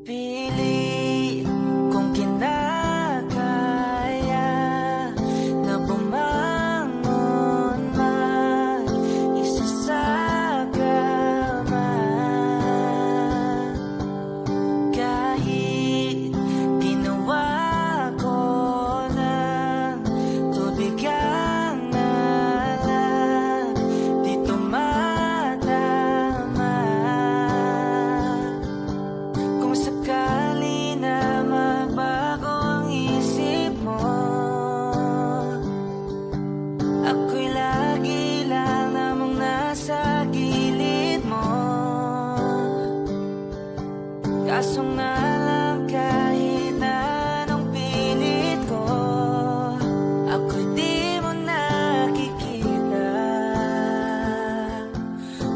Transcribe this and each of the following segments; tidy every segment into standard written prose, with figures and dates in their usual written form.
Pili kung kinakaya na bumangon mag-isa sa kama. Kahit ginawa ko ng tubig ang alak, di tumatama. Kung sakali na magbago ang isip mo, ako'y lagi lang namang nasa gilid mo. Kaso nga lang kahit na anong pilit ko, ako'y di mo nakikita.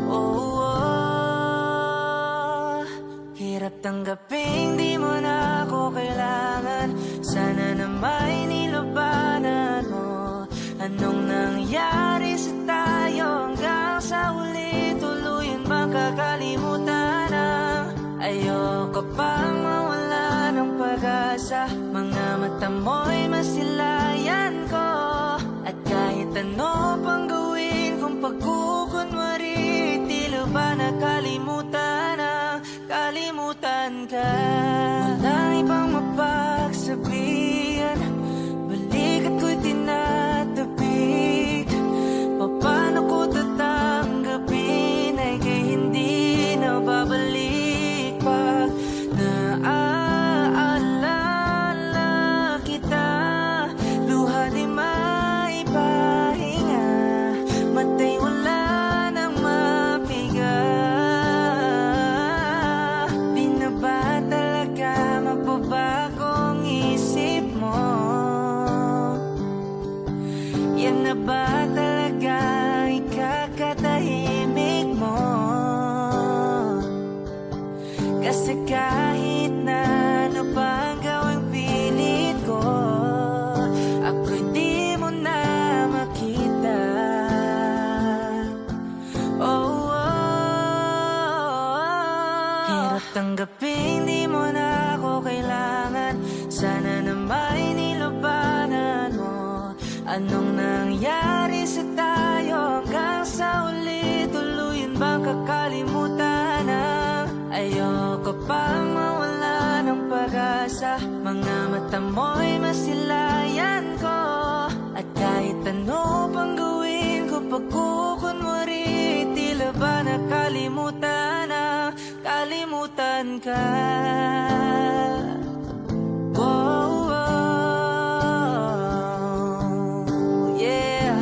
Oh, oh. Hirap tanggaping di mo na ako kailangan. Sana na may nilabanan mo. Anong nangyari sa tayo hanggang sa huli? Tuluyan bang kakalimutan ang ayoko pang mawala ng pag-asa. Mga mata mo'y masilayan ko, at kahit ano pang gawin kung pagkukunwari, tila ba nakalimutan ang kalimutan ka. Walang ibang mapagsabihan, balik at ko'y tinatabik. Paano ko tatanggapin ay kay hindi na babalik pag naaalala kita. Luha di maipahinga, matay wala nang mapiga. Di na ba talaga magbabago ang isip mo? Yan na ba talaga ikakatahimik mo? Kasi kahit na ano pa ang gawing pilit ko, ako'y di mo na makita. Oh, oh. Hirap tanggapin di mo na ako kailangan. Sana na may nilabanan mo. Anong nangyari sa tayo hanggang sa uli? Tuluyan bang kakalimutan ang ayoko pang mawala ng pag-asa. Mga mata mo'y masilayan ko, at kahit ano pang gawin ko pagkukunwari, tila ba nakalimutan ang kalimutan ka. Whoa, whoa, yeah.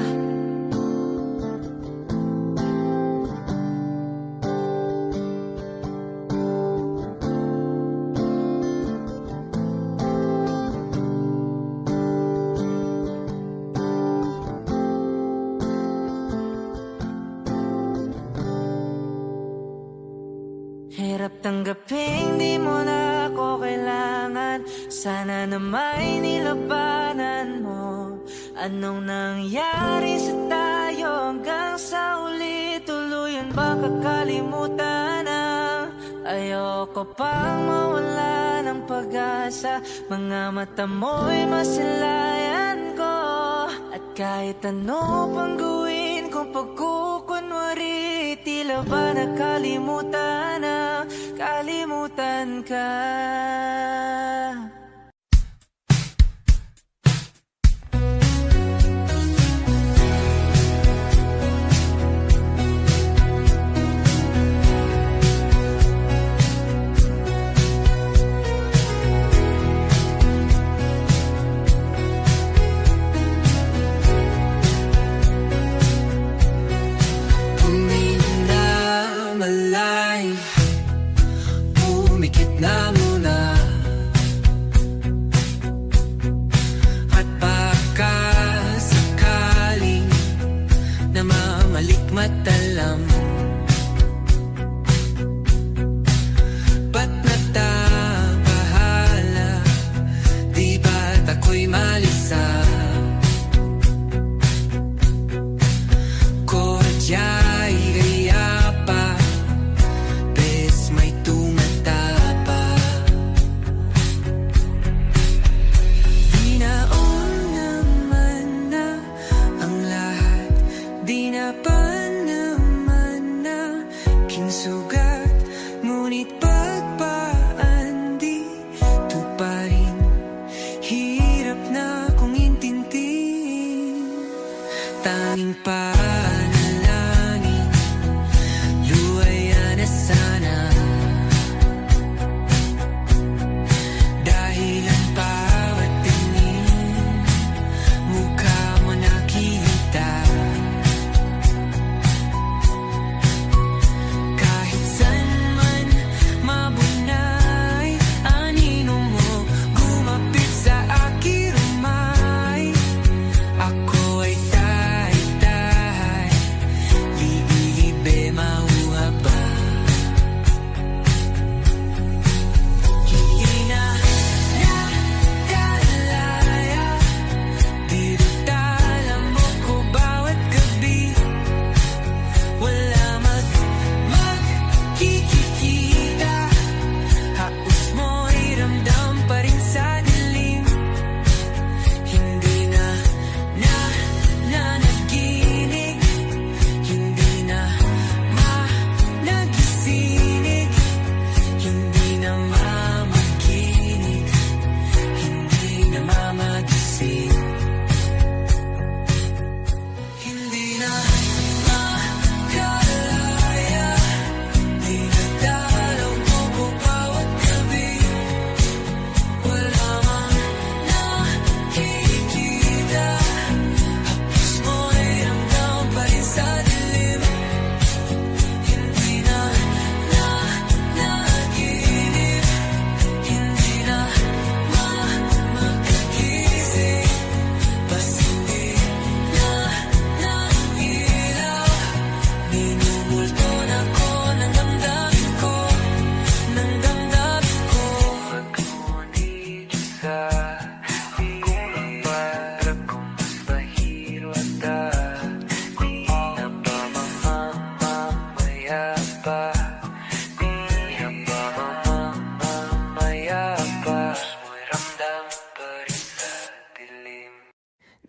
Hirap tanggapin di mo na ako kailangan. Sana na may nilabanan mo. Anong nangyari sa tayo hanggang sa uli? Tuluyan ba kakalimutan ang ayoko pang mawala ng pag-asa. Mga mata mo'y masilayan ko, at kahit ano pang gawin kung pagkukunwari, tila ba nakalimutan ang kalimutan ka. Pumikit na muna, at baka sakaling namamalikmat alam. Ba't natabahala? Di ba't ako'y malisa? Kodya'y gaya pa, bes may tumata pa.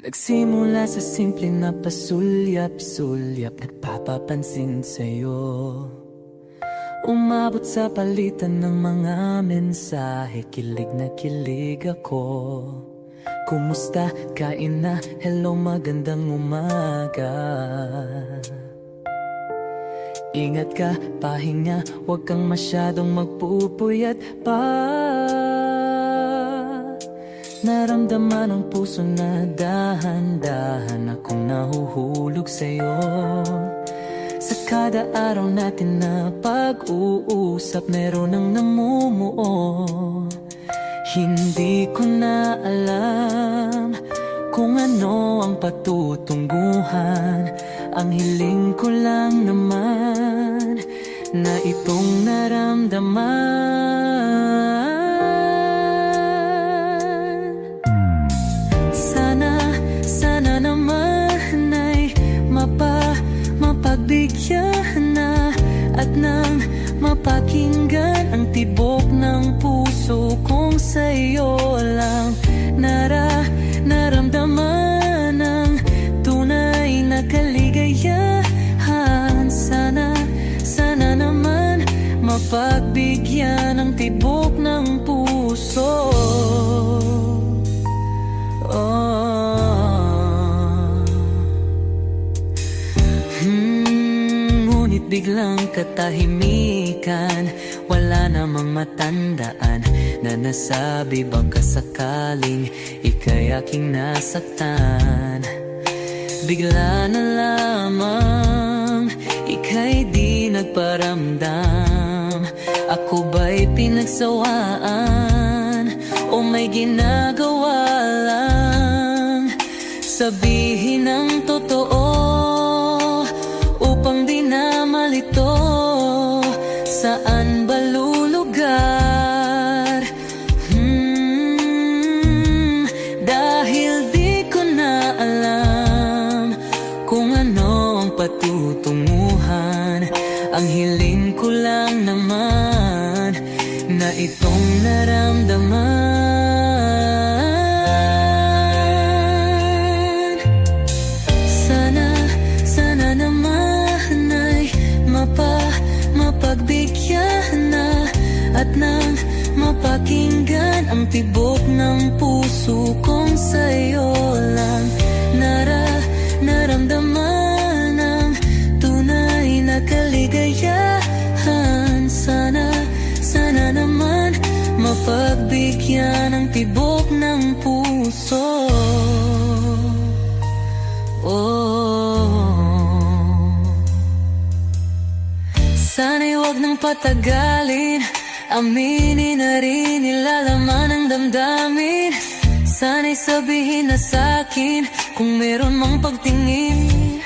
Nagsimula sa simple na pasulyap-sulyap, nagpapapansin sa'yo. Umabot sa palitan ng mga mensahe, kilig na kilig ako. Kumusta? Kain na? Hello, magandang umaga. Ingat ka, pahinga, huwag kang masyadong magpupuyat pa. Naramdaman ang puso na dahan-dahan akong nahuhulog sa'yo. Sa kada araw natin na pag-uusap, meron ang namumuo. Hindi ko na alam kung ano ang patutunguhan. Ang hiling ko lang naman na itong naramdaman. Sana naman ay mapagbigyan na at nang mapakinggan ang tibok ng puso kong sa'yo lang naramdaman ang tunay na kaligayahan. Sana naman mapagbigyan ang tibok ng puso. Ngunit biglang katahimikan, wala namang matandaan na nasabi baka sakaling ika'y aking nasaktan. Bigla na lamang ika'y di nagparamdam. Ako ba'y pinagsawaan o may ginagawa lang? Sabihin ang totoo upang di na malito. Saan ba lulugar? Dahil di ko na alam kung ano ang patutunguhan. Ang hiling ko lang naman na itong naramdaman. Sana naman ay mapagbigyan na at nang mapakinggan ang tibok ng puso kong sa'yo lang naramdaman ang tunay na kaligayahan. Sana naman mapagbigyan ang tibok ng puso. Sana'y huwag nang patagalin, aminin na rin nilalaman ng damdamin. Sana'y sabihin na sa'kin kung meron mang pagtingin.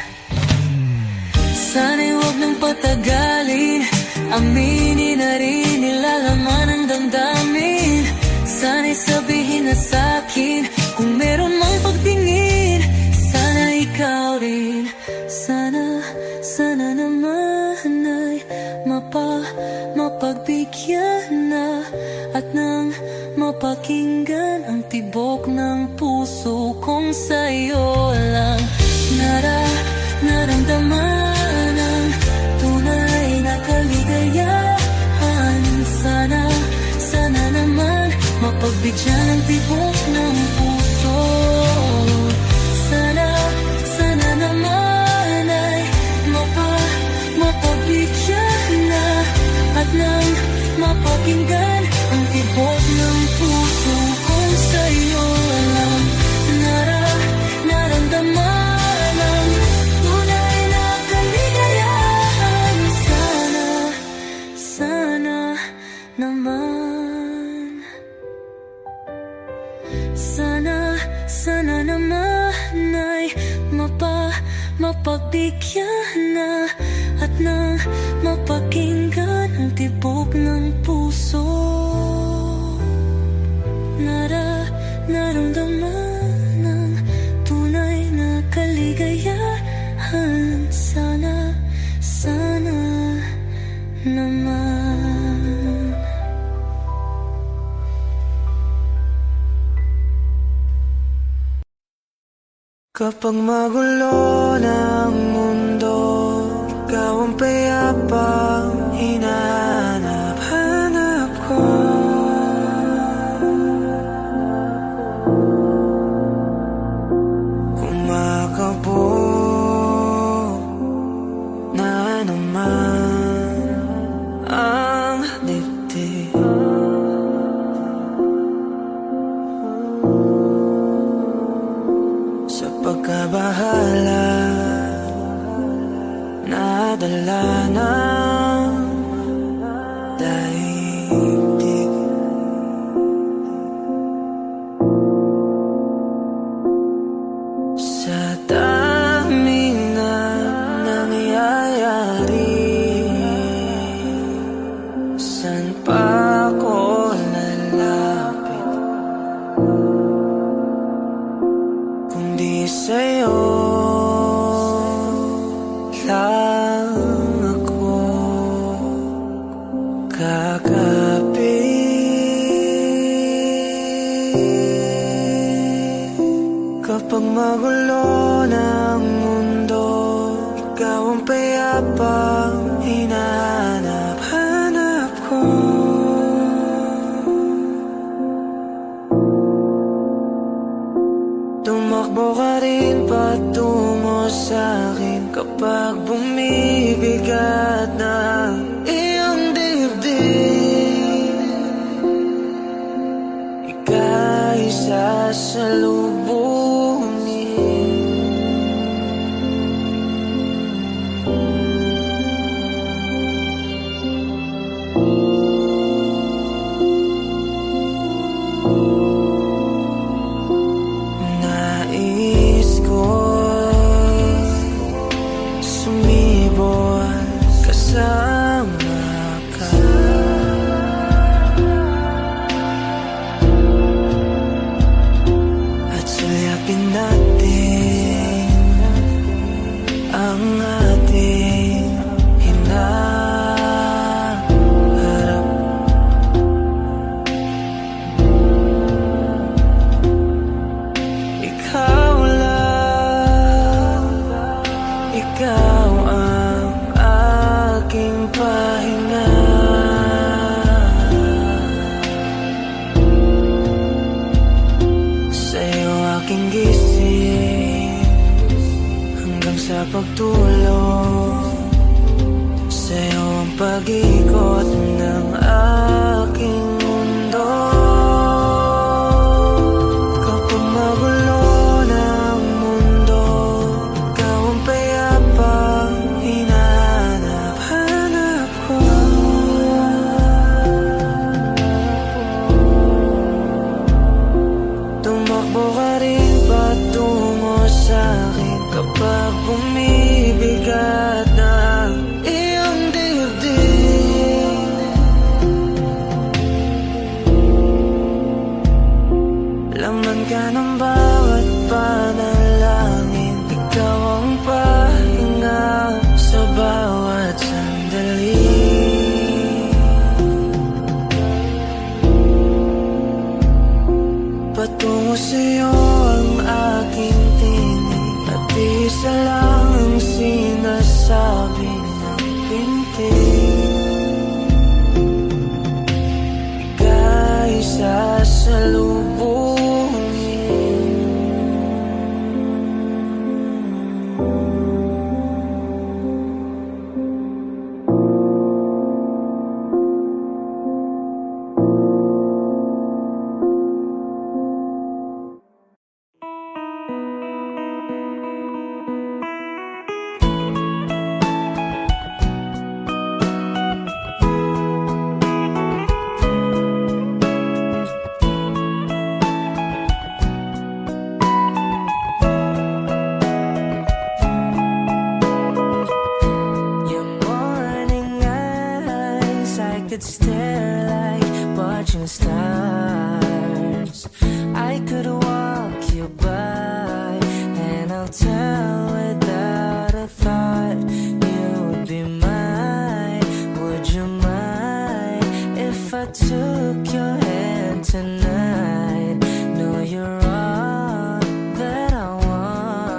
Sana'y huwag nang patagalin, aminin na rin nilalaman ng damdamin. Sana'y sabihin na sa'kin kung meron mang pagtingin. Sana ikaw rin, sana naman ay mapagbigyan na at nang mapakinggan ang tibok ng puso kong sa'yo lang naramdaman ang tunay na kaligayahan. Sana naman mapagbigyan ang tibok ng puso. Sana naman ay mapagbigyan na at nang mapakinggan ang tibok ng puso kong sa'yo lang naramdaman ang tunay na kaligayahan. Sana naman, sana naman ay mapagbigyan na at nang mapakinggan ang tibok ng puso. Naramdaman ang tunay na kaligayahan. Sana naman. Kapag magulo ng mundo, ikaw ang payapang hinahanap-hanap ko. Kumakabog na naman ang dibdib. Sa pagkabahala, nadala ng daigdig. Sa dami na nangyayari, saan pa ako lalapit kundi sa'yo lang ako kakapit. Kapag magulo ng mundo, ikaw ang payapang hinahanap-hanap ko. Tumakbo ka rin patungo sa'kin kapag bumibigat na iyong dibdib. Ika'y sasalubungin. Nais ko sumibol kasama ka. At sulyapin natin ang ating hinaharap. Ikaw lang, ikaw ang aking pahinga. Sa'yo aking gising hanggang sa pagtulog. Sa'yo ang pag-ikot ng aking mundo. Kapag magulo ng mundo, ikaw ang payapang hinahanap-hanap ko. Tumakbo ka rin patungo sa'kin kapag bumibigat na iyong dibdib. Laman ka ng bawat panalangin, ikaw ang pahinga sa bawat sandali. Patungo sa'yo ang aking tinig, at isa lang ang sinasabi ng pintig. Ika'y sasalubungin. Could stare like watching stars. I could walk you by, and I'll tell without a thought you would be mine. Would you mind if I took your hand tonight? No, you're all that I want.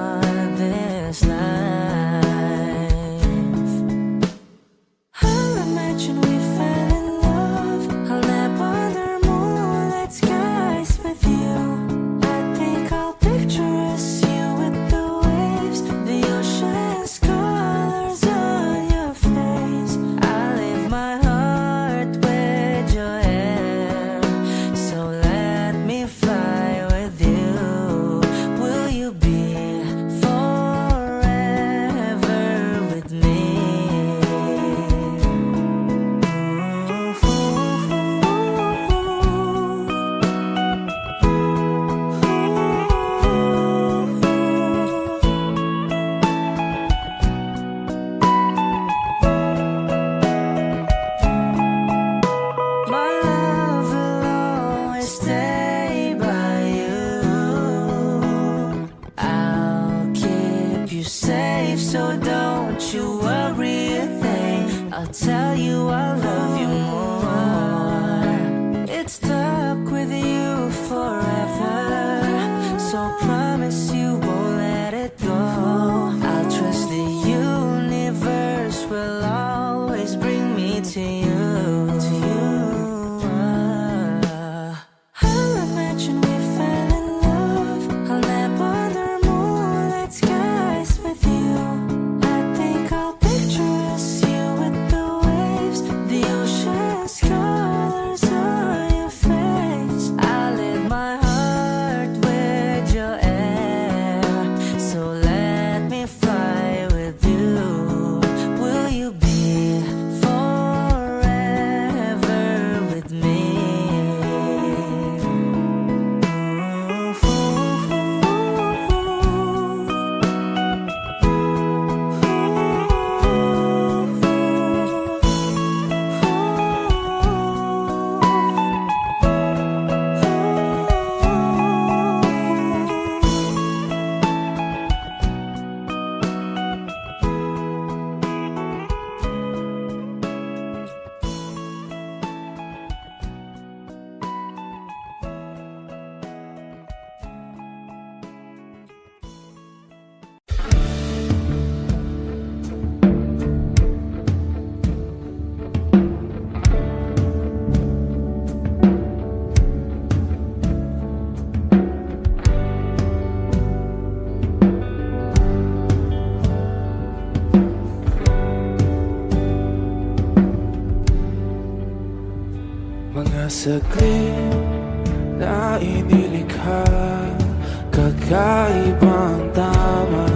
stuck with you forever. So promise you won't let it go. I'll trust the universe will always bring me to you. I'll imagine we fell in love. I'll nap under moonlit skies with you. I think I'll picture us, you with the waves, the ocean's colors on your face. I live my heart with your air, so let me fly with you. Will you be forever with me? Mga saglit na inilikha, kakaibang tama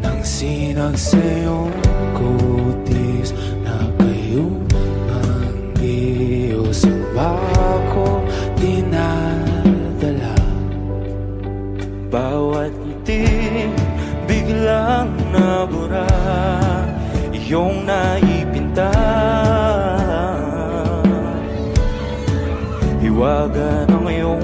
nang sinag sa iyong kutis na kayo ang Diyos ang bako dinadala. Bawat ngiti biglang nabura, iyong naipinta. Hiwaga ng iyong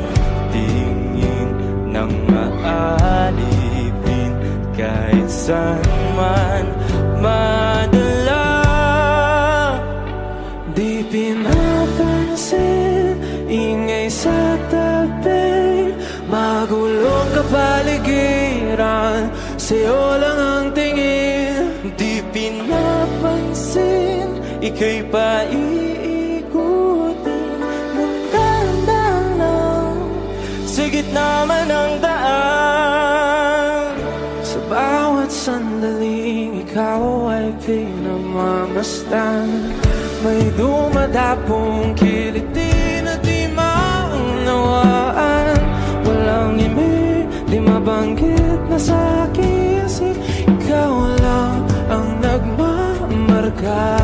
tingin nang maalipin kahit saan man madala. Di pinapansin, ingay sa tabi, magulong kapaligiran, sa'yo lang ang tingin. Di pinapansin, ika'y paiikutin ng dahan-dahan lang sa gitna man ng daan. Sa bawat sandaling ikaw ay pinamamasdan, may dumadapong kiliti na di maunawaan. Walang imig, di mabanggit na sa aking isip, ikaw lang ang nagmamarka.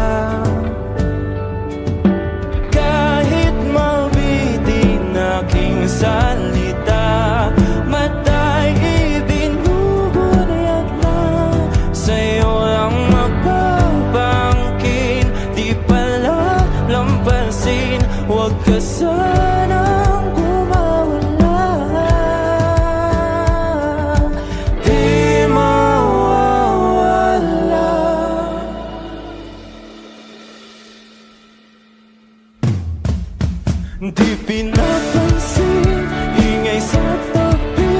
Kahit mabitin aking salita, mata'y ibinubunayag na, sa'yo lang magpapangkin. Di pala lampasin, huwag ka sanang kumawala. Di mawawala. Di pinapansin, ingay sa tabi,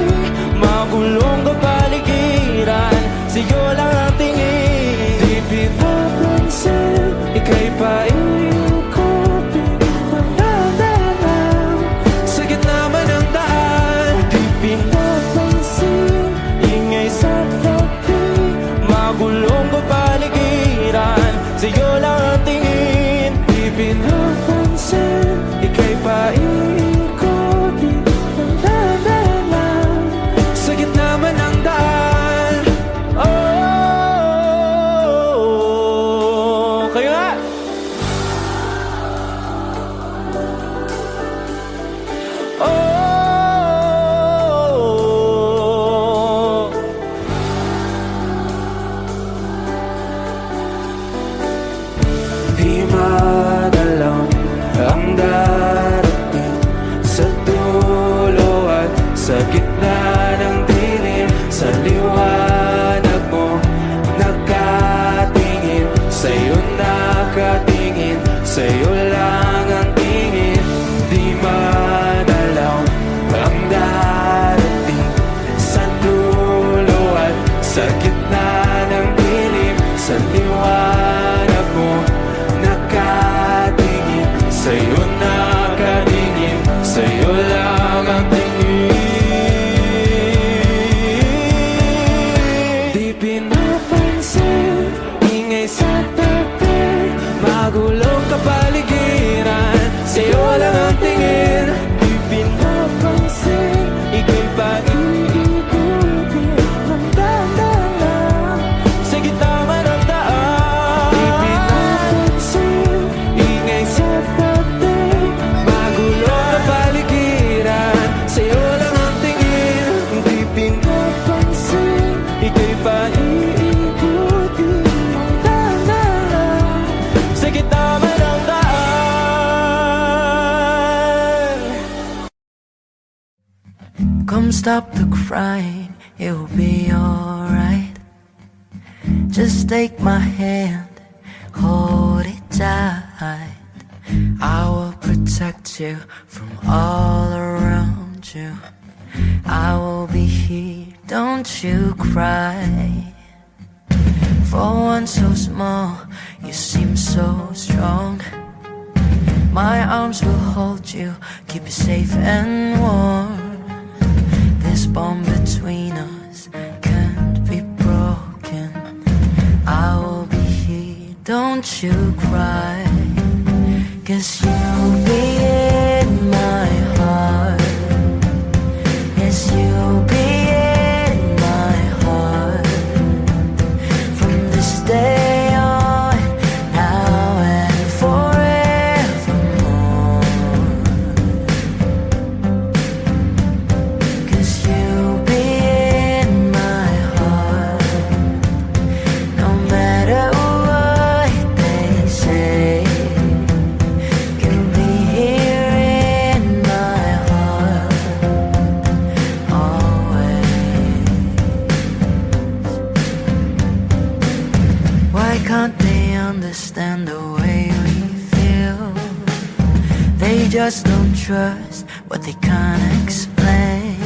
magulong kapaligiran, sa'yo lang ang tingin. Di pinapansin, ika'y paiikutin ng dahan-dahan sa gitna man ng daan. Di pinapansin, ingay sa tabi, magulong kapaligiran, sa'yo lang ang tingin. Di pinapansin, ika'y paiikutin ng dahan-dahan sa gitna man ng daan. Oh, kayo nga! Come stop the crying, it will be alright. Just take my hand, hold it tight. I will protect you from all around you. I will be here, don't you cry. For one so small, you seem so strong. My arms will hold you, keep you safe and warm. This bond between us can't be broken. I will be here, don't you cry. 'Cause you'll be in my heart. Yes, you'll be in my heart. From this day on, now and forevermore. 'Cause you'll be in my heart. No matter what they say, you'll be here in my heart always. Why can't they understand the way we feel? They just don't trust what they can't explain.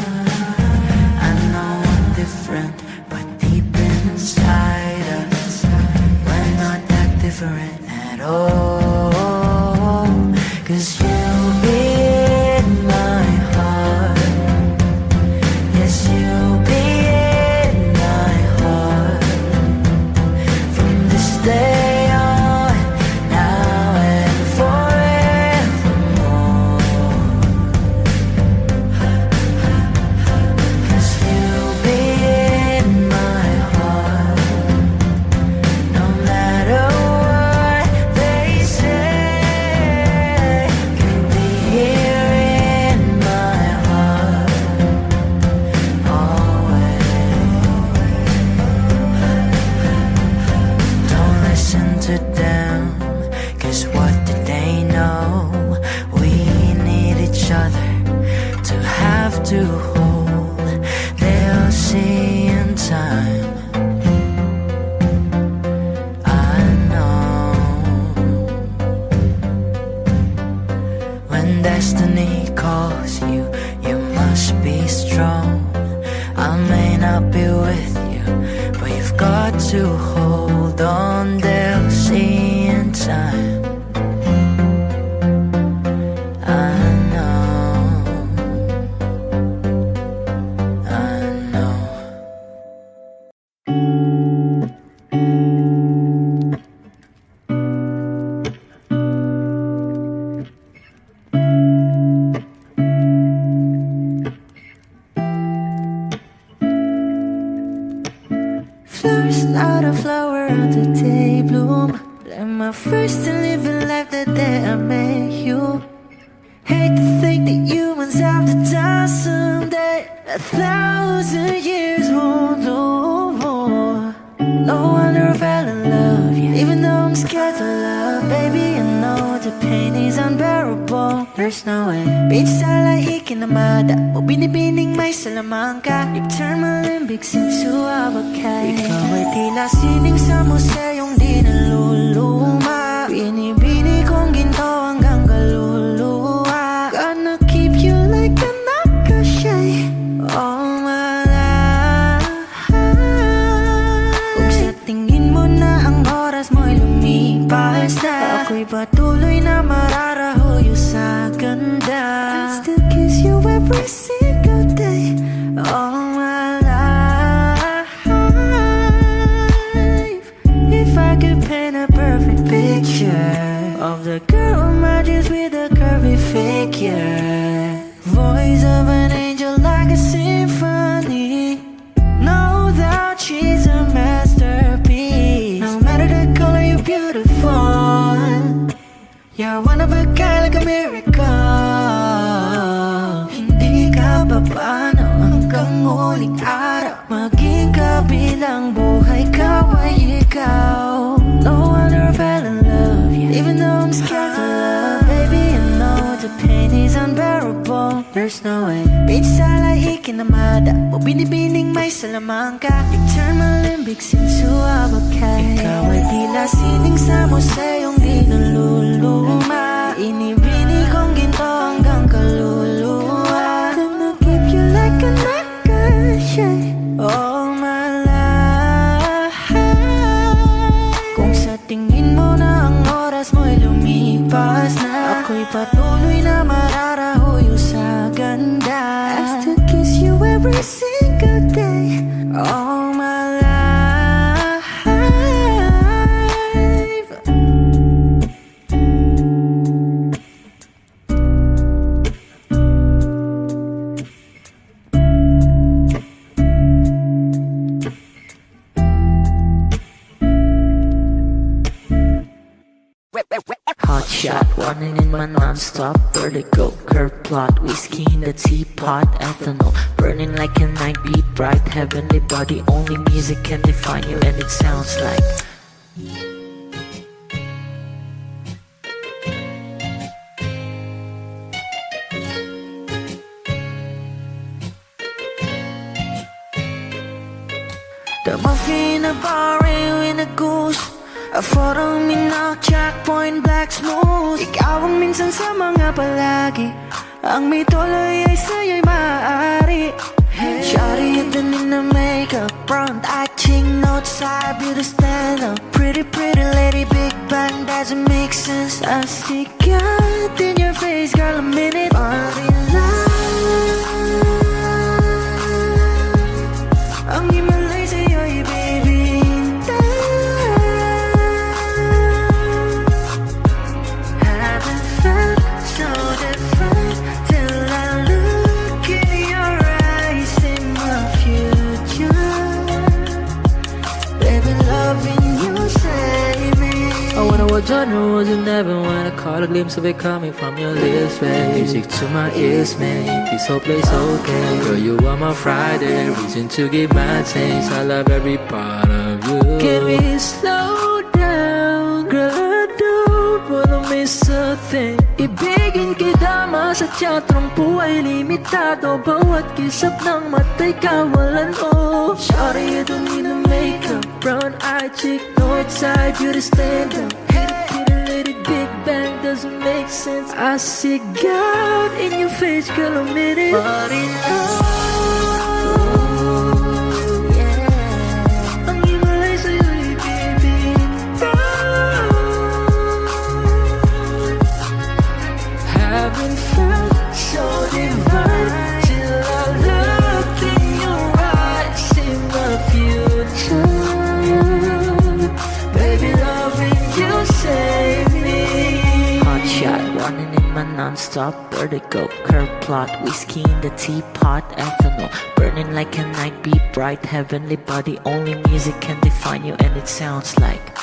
I know I'm different, but deep inside us, we're not that different at all. 'Cause you'll be in my heart. Yes, you'll be in my heart. From this day on, now and forevermore. 'Cause you'll be in my heart. No matter what they say, you'll be here in my heart always. Don't listen to them, 'cause what did they know? We need each other to have to hold. They'll see in time, I know. When destiny calls you, you must be strong. I may not be with you, but you've got to hold on. They'll see in time, I know, I know. Flowers, not a flower until they bloom. Like my first and living life the day I met you. Hate to think that humans have the time someday. 1,000 years won't do. No wonder I fell in love, yeah. Even though I'm scared to love, baby, I know the pain is unbearable. There's no way. Pinsa lahik kinamada, o binibining may salamangka. You turn my limbic seems to abakay. Ikaw ay tila sining sa museyong di naluluma. Binibini kong ginto hanggang kaluluwa. Gonna keep you like a nakashay all my life. Kung sa tingin mo na ang oras mo'y lumipas na, ako'y patuloy na mararahuyo sa ganda. I'll still kiss you every single day all my life. If I could paint a perfect picture of the girl who matches with a curvy figure, voice of an angel like a symphony. Know that she's a masterpiece. No matter the color, you're beautiful. You're one of a kind, like a miracle. Hindi ka papano hanggang huling araw. Maging kabilang buhay ka ay ikaw. No wonder I fell in love, yeah. Even though I'm scared to love, baby, I know the pain is unbearable. there's no way. Pinsalay ikinamada mo binibining may salamangka. I-turn Olympics into a bouquet. Ikaw ay tila sining sa museyong di naluluma. Inibini kong ginto hanggang kaluluwa. Gonna keep you like a necklace all my life. Kung sa tingin mo na ang oras mo'y lumipas na, ako'y patuloy na mararahuyo sa ganda. I still kiss you every single day all my life. Hot shot, running in my non-stop vertigo. Curve plot, whiskey in the teapot, ethanol burning like a night beat, bright heavenly body. Only music can define you, and it sounds like. The muffin, a bar, in a goose. A photo mina, checkpoint, black smooth. Ikaw ang minsan sa mga palagi. Ang may tuloy ay sa'yo'y maaari. Shawty, you've been in the makeup, front acting, outside, beauty stand up. Pretty, pretty lady, big bang, doesn't make sense. I see God in your face, girl, a minute. Body light. Ang himalay sa'yo'y baby. Haven't felt so different till I look in your eyes, in my future. Baby, loving you save me. I wonder what genre was in heaven when I caught a glimpse of it coming from your lips, babe. Music to my ears, man. This whole place okay. Girl, you are my Friday, reason to give my taste. I love every part of you. Can we slow down? Girl, I don't wanna miss a thing. Ibigin kita, masadya trangpo ay limitado. Bawat kisap ng mata'y kawalan, oh. Shawty, you don't need no makeup. Brown eye chick, north side, beauty stand up. Kitty lady, big bang, doesn't make sense. I see God in your face, girl, a minute. Body yeah. Ang himalay sa'yo'y baby. Haven't felt so divine till I look in your eyes, in the future. Baby, loving you save me. Hot shot, running in my non-stop vertigo. Curve plot, whiskey in the teapot, ethanol burning like a night beat, bright heavenly body. Only music can define you, and it sounds like.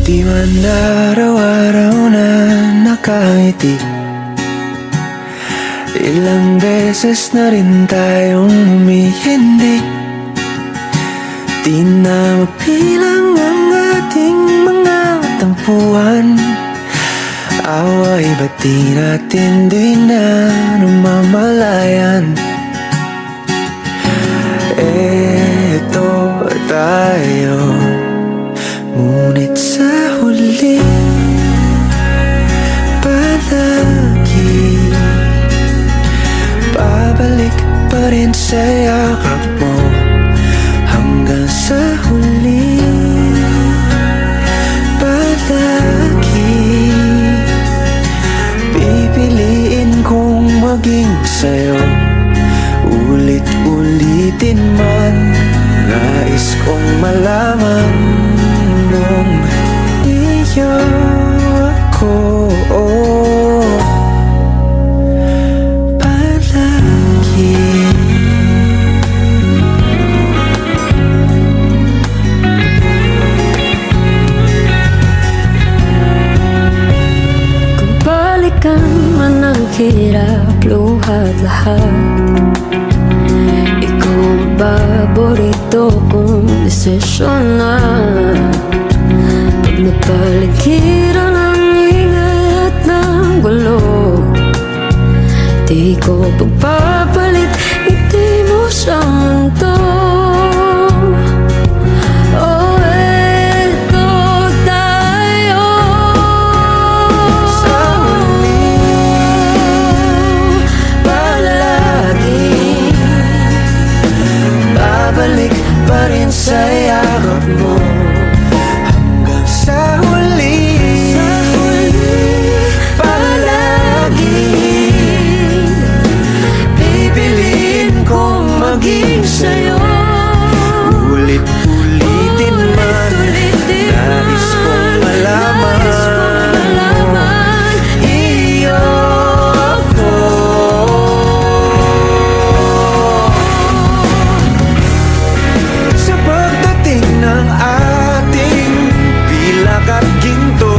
Di man araw-araw na nakangiti. Ilang beses na rin tayong humihindi. Di na mapilang ang ating mga tampuhan. Away ba't di natin di na namamalayan? Eto tayo, ngunit sa huli palagi babalik pa rin sa yakap mo. Hanggang sa huli palagi pipiliin kong maging sa'yo. Ulit-ulitin man, nais kong malaman nung iyo ako palagi. balikan man ang hirap, luhat lahat. Ikaw ang paborito kong desisyon na pag napaligiran ang ingay at ng gulo, di ko pagpapalit ngiti mo sa mundo. Oh, eto tayo Sa huli, palagi babalik pa rin sa yakap mo. hanggang sa huli, Palagi pipiliin kong maging sa'yo. ulit-ulitin man, nais kong malaman Iyo ako. sa pagdating ng ating pilak at ginto.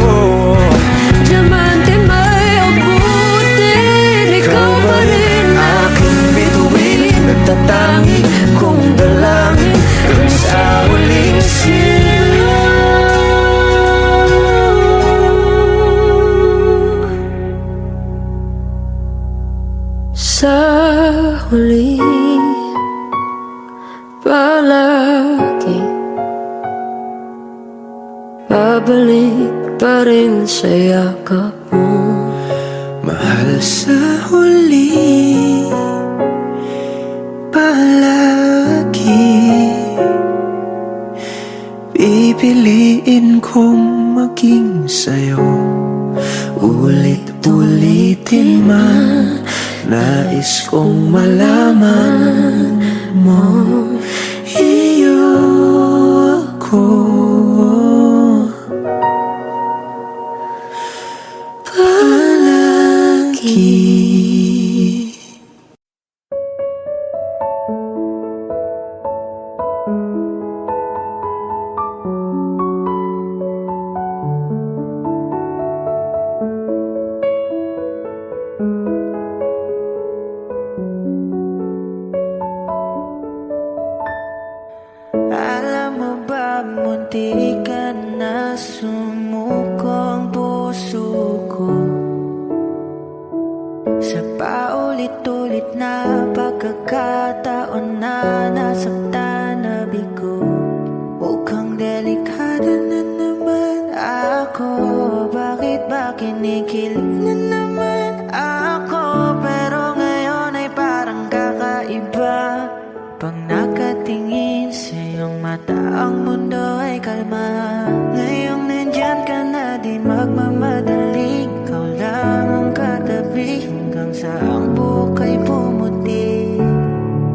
Diamante may abutin, ikaw pa rin aking bituin, nagtatangi kong dalangin hanggang sa huling sa huli, palagi babalik pa rin sa yakap mo. mahal sa huli, palagi pipiliin kong maging sa'yo. Ulit-ulitin man, nais kong malaman mo, iyo ako. Palagi. Alam mo ba, munti ka na sumuko ang puso ko sa paulit-ulit na pagkakataon na nasaktan na bigo. Mukhang delikado na naman ako, bakit ba kinikilig na naman ako? Pero ngayon ay parang kakaiba. Pag nakatingin sa iyong mata, ang mundo ay kalma. Ngayong nandyan ka na, di magmamadali. Ikaw lang ang katabi hanggang sa ang buhok ay pumuti.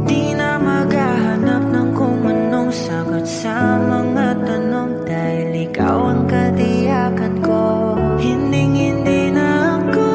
Di na maghahanap ng kung anong sagot sa mga tanong, dahil ikaw ang katiyakan ko. Hinding-hindi na ako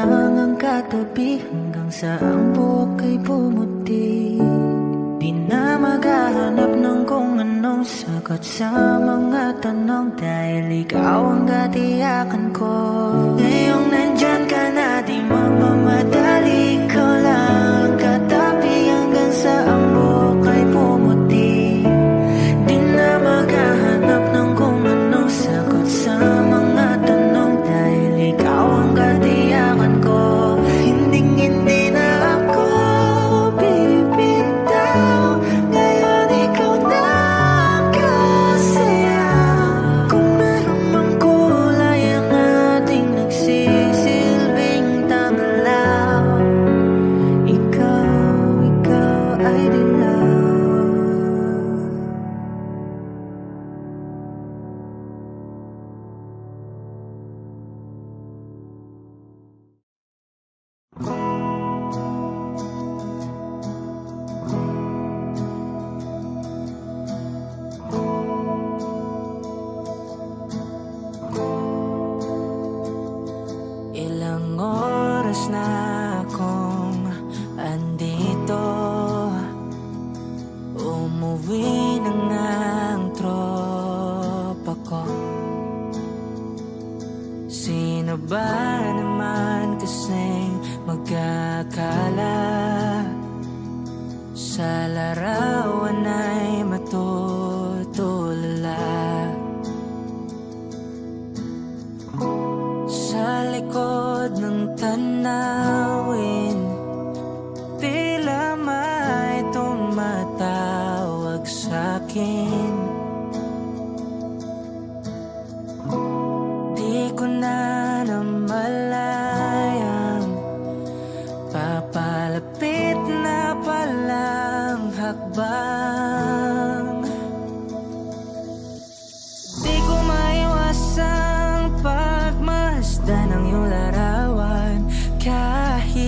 lang ang katabi hanggang sa ang buhok ay pumuti. Di na maghahanap ng kung anong sagot sa mga tanong, dahil ikaw ang katiyakan ko. Ngayong nandyan ka na, di magmamadali, ikaw lang ang katabi hanggang sa ang buhok ay pumuti. Di na maghahanap ng kung anong sagot sa mga tanong, dahil ikaw ang katiyakan ko. Hindi na ako bibitaw, ngayon ikaw na ang kasaya. Kung meron mang kulay ang ating nagsisilbing tanglaw, ikaw ay dilaw. Ilang oras na akong andito, umuwi na nga ang tropa ko. Sino ba naman kasing magkakala sa larawan ay matutulala? Sa likod ng tanawin, tila may tumatawag sa'kin. Di ko na namalayang papalapit na palang hakbang. Di ko maiwasang pagmasdan ng iyong larawan, kahit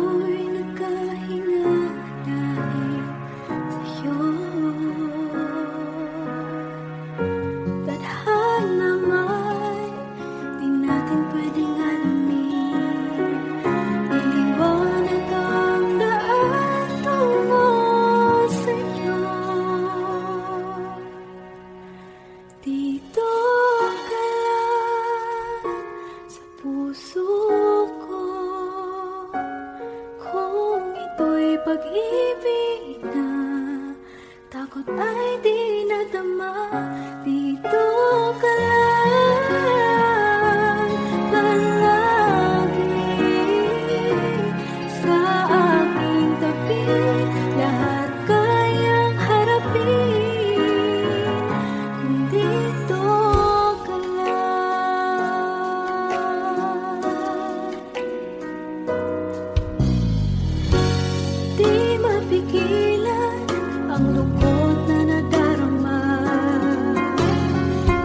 ako'y nagkahinga dahil sa'yo. Tadhana man, di natin pwedeng alamin. Iliwanag ang daan tungo sa'yo. Dito ka lang sa puso ko. Kung ito'y pag-ibig na, takot ay di nadama. Dito ka lang palagi sa aking tabi. Lahat kayang harapin kung dito ka lang. Di mapigilan ang lungkot na nadarama.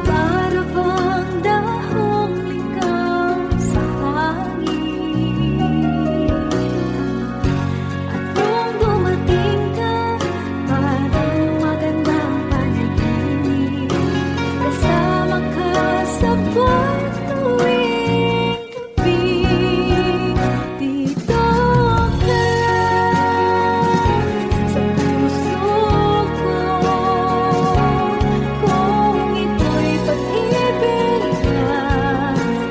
Para bang dahong ligaw sa hangin. At nung dumating ka, parang magandang panaginip. Kasama ka sa buwan tuwing gabi. Dito ka lang sa puso ko. Kung ito'y pag-ibig na,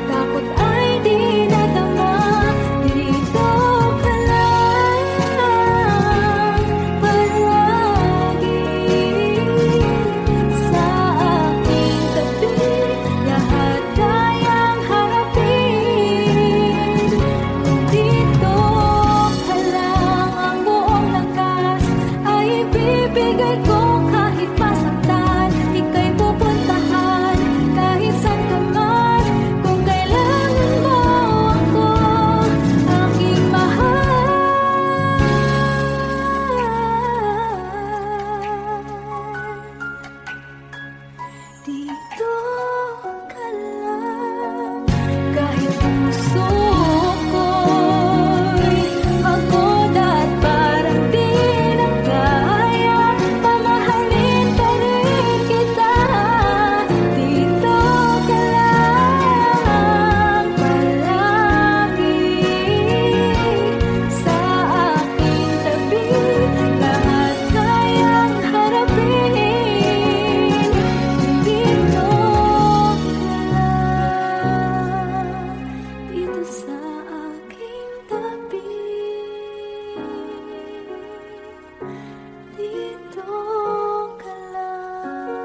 takot ay di nadama. Dito ka lang palagi sa aking tabi. Lahat kayang harapin kung dito ka lang. Ang buong lakas ay ibibigay ko kahit masaktan. Ika'y pupuntahan kahit saan ka man. Kung kailangan mo ako, aking mahal. Dito ka lang. Kahit puso ko'y pagod at parang di na kaya, pamahalin pa rin kita. Dito ka lang palagi sa aking tabi. Lahat kayang harapin kung dito ka lang. Dito sa aking tabi. Dito ka lang.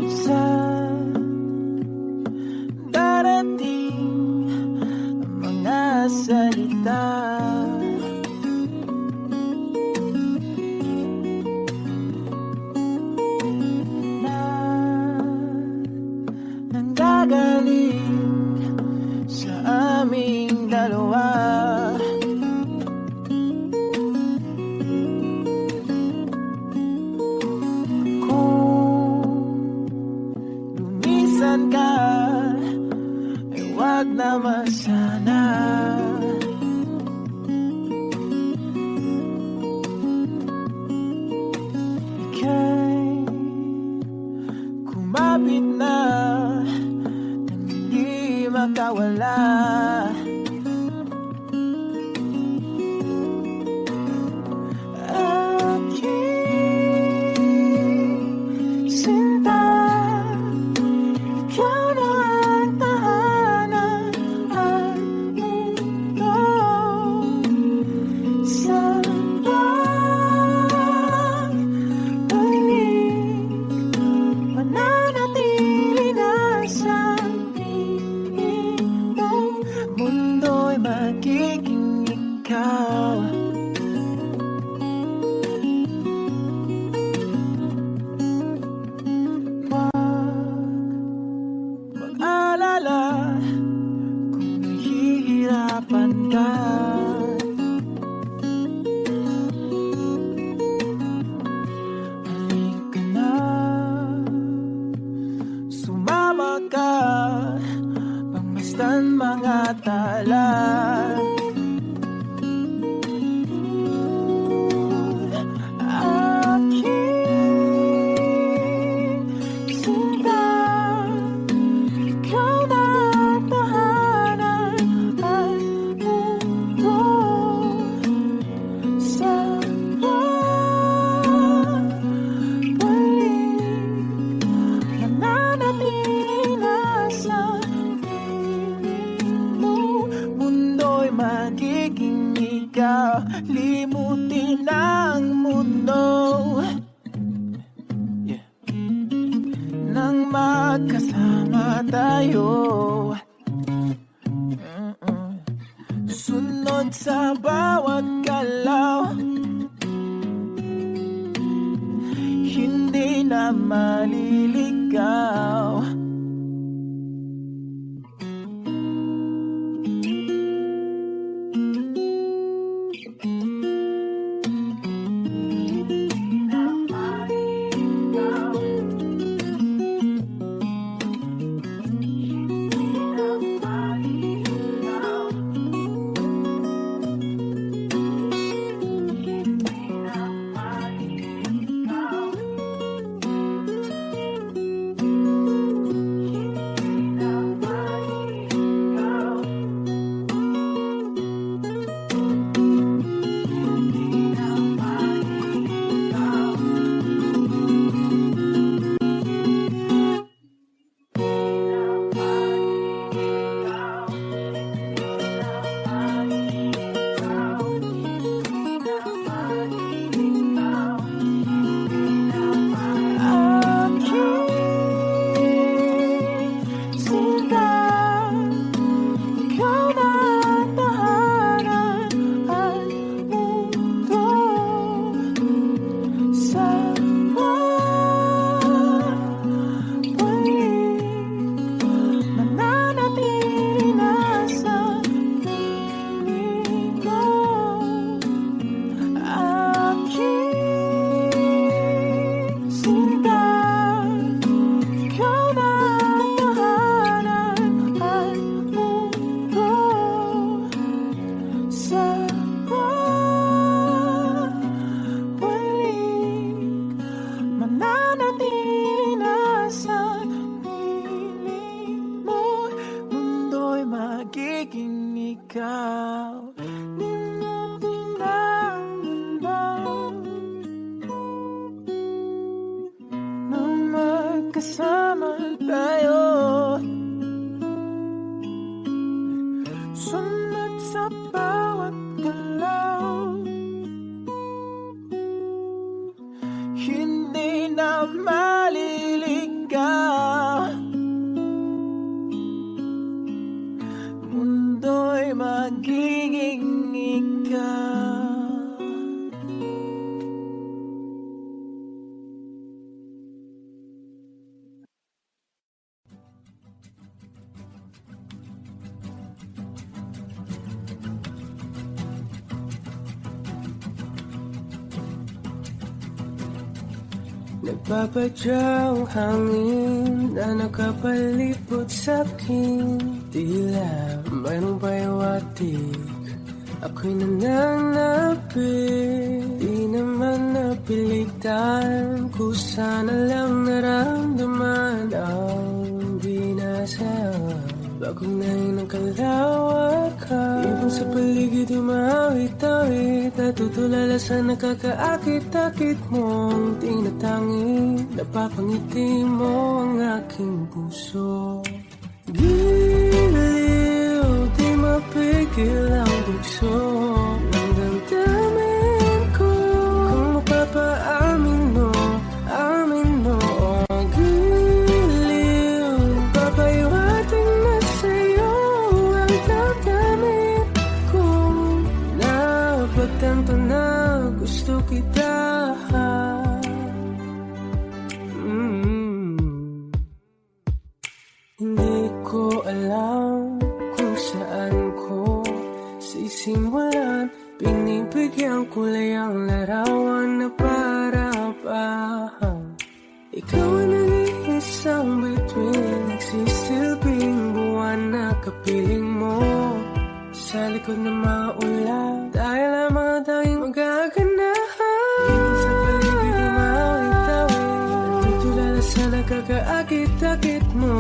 Sa darating mga salita, na nanggagaling sa aming dalawa. Kung lumisan ka, ay wag naman sana. Ika'y kumapit na nang hindi makawala. Aking sinta, ikaw na ang tahanan at mundo. Sa pagbalik, mananatili mga tala. Limutin ang mundo, yeah. Nang magkasama tayo, sunod sa bawat galaw, hindi na maliligaw. Kasama tayo, sunod sa bawat galaw, hindi na maliligaw. Mundo'y magiging ikaw. Nagpapadyang hangin na nakapalipot sa'kin, tila mayroong payawatig, ako'y nananapit. Di naman napilitan, kusana lang naramdaman ang binasa. Bagong nahin ang kalawakan, ibang sa paligid umawit-awit, natutulala sa nakakaakit-akit mong tinatangi. Napapangiti mo ang aking puso. Giliw, di mapigil ang bugso ng damdamin ko. Kung mapapaamin mo, amin mo. Giliw, papahiwating na sa'yo ang damdamin ko. Napagtanto na gusto kita. Hindi ko alam kung saan ko sisimulan. Pinibigyan kulay ang larawan na para pa ikaw ang nag-iisang bituin, nagsisilbing buwan na kapiling likod ng mga ulan. Dahil lamang ang tanging magaganahan sa paligid ng mawit-tawid. Nagtutulala sa nakakaakit-akit mo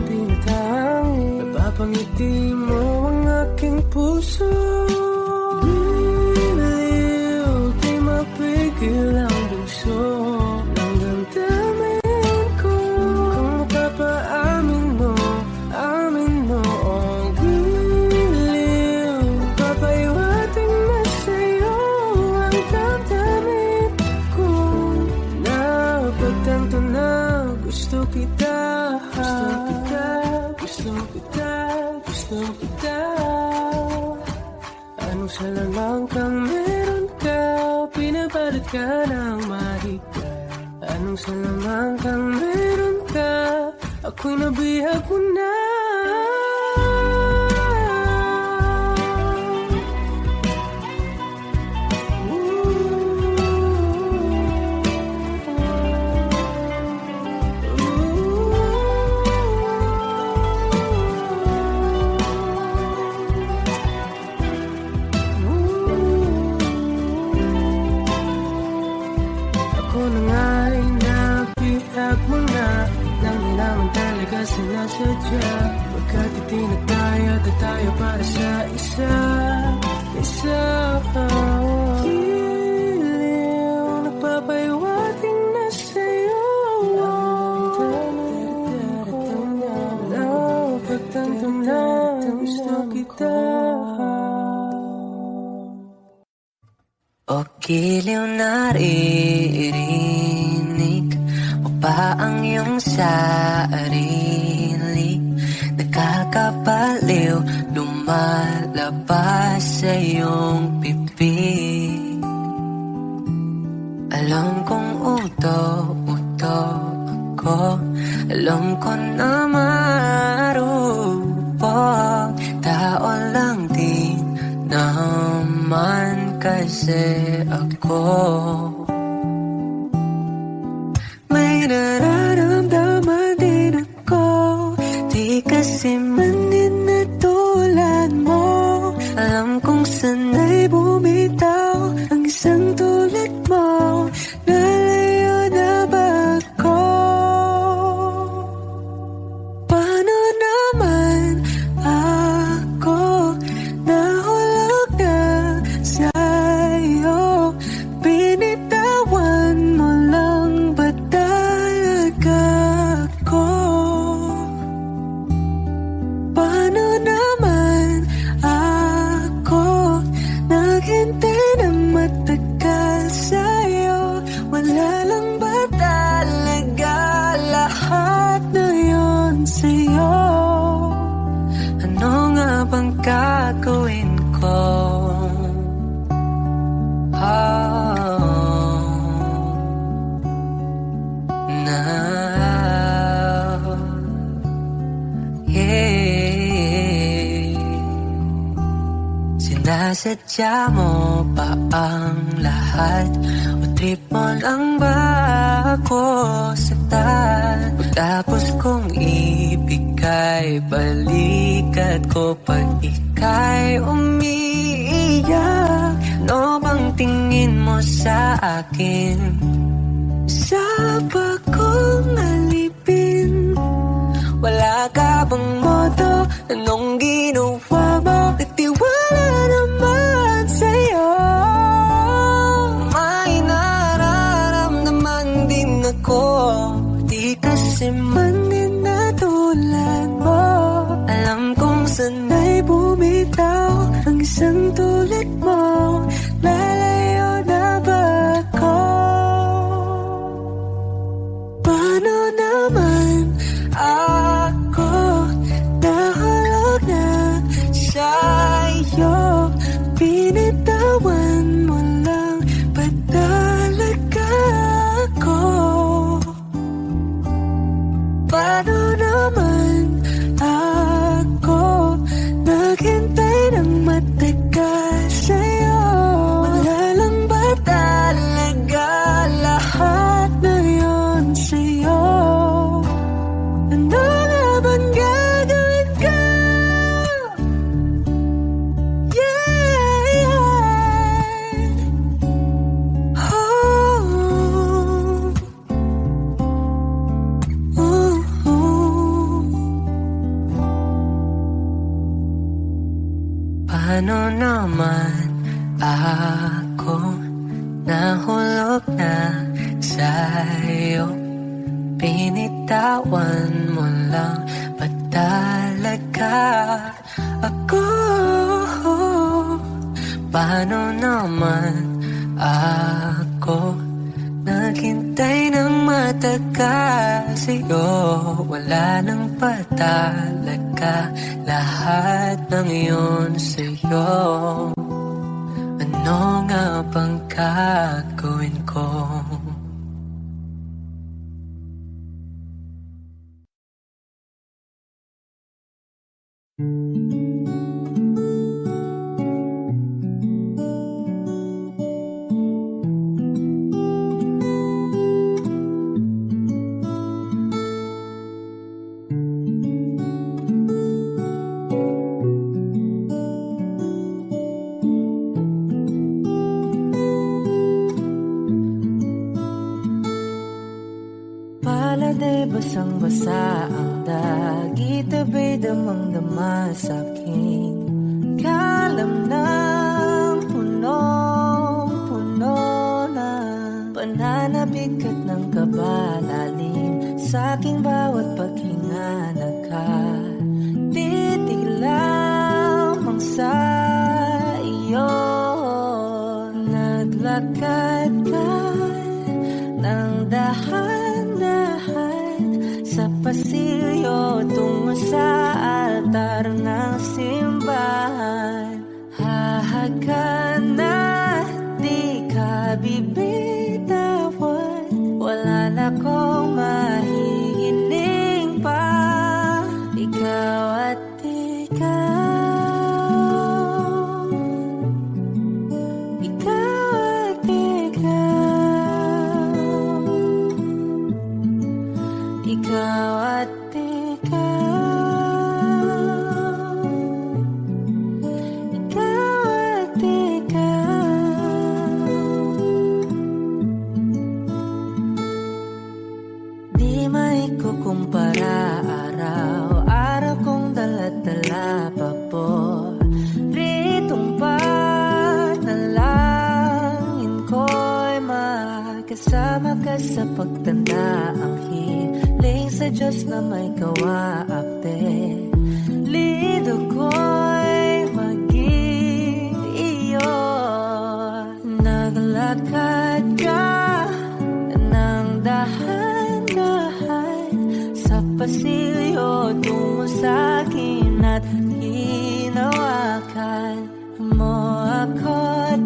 tinatangin. Napapangiti mo ang aking puso. Giliw, di mapigil ang bugso ng damdamin ko. Kung mapapaamin mo, amin mo ang giliw. Papaiwating na sa'yo ang damdamin ko. Napagtanto na gusto kita. Gusto kita. Anong salamang kang meron ka, pinapalit ka ng mahika. Anong salamang kang meron ka, ako'y nabihag mo na. Sinasadya, pagkat itinag tayo at tayo para sa isa. Giliw, nagpapaiwating na sa'yo. Napagtanto na gusto kita. O giliw, naririnig mo ba ang iyong sarili? Nakakabaliw, lumalabas sa iyong bibig. Alam kong uto ako, alam ko na marupok. Tao lang din naman kasi ako. May nararamdaman din ako, di kasi manin na tulad mo. Alam kong sana'y bumitaw ang isang tulad mo. Lalayo na ba ako? Paano naman ako nahulog na sa'yo? Binitawan mo lang ba talaga ako? Paano naman ako naghintay ng matagal sa'yo? Wala lang ba talaga lahat na yun sa'yo? Ano nga bang gagawin ko? Now, yeah. Sinasadya mo ba ang lahat? O trip mo lang ba ako saktan? Tapos kong ibigay, balikat ko pag ika'y umiiyak. Ano bang tingin mo sa akin? Sa bagong alipin, wala ka bang modo? Anong ginawa mo? Nagtiwala naman sa'yo. May nararamdaman din ako, di kasi manin na tulad mo. Alam kong sana'y bumitaw ang isang tulad mo. Lalayo na ba ako? Paano naman ako nahulog na sa'yo? Binitawan mo lang ba talaga ako? Paano naman ako naghintay ng matagal Paano naman ako nahulog na sa'yo? Pinitawan mo lang ba talaga ako? Paano naman ako naghintay ng matagal sa'yo? Wala nang patalaga, lahat ng iyon sa'yo. Ano nga bang gagawin ko? Paladay basang-basa ang dagit, abay damang-dama sa'king kalam ng punong-puno na pananabigat ng kabalalim sa'king bawat paghinga nakatitig lamang sa iyo. Naglakad ka ng dahan-dahan sa pasilyo tungo sa altar ng simbahan. Hahagan at di ka bibitawan, wala na kong mahihiling pa. Ikaw at ikaw, ikaw at ikaw, ikaw at ikaw, ikaw at ikaw. Di maikukumpara, araw-araw kong dala-dala pa po ritong panalangin ko'y makasama ka sa pagtanda. Ang hiling sa Diyos na may kawaakte, lido ko'y maging iyo. Naglakad ka ng dahan-dahan sa pasilyo tungo sa'kin at hinawakan mo ako't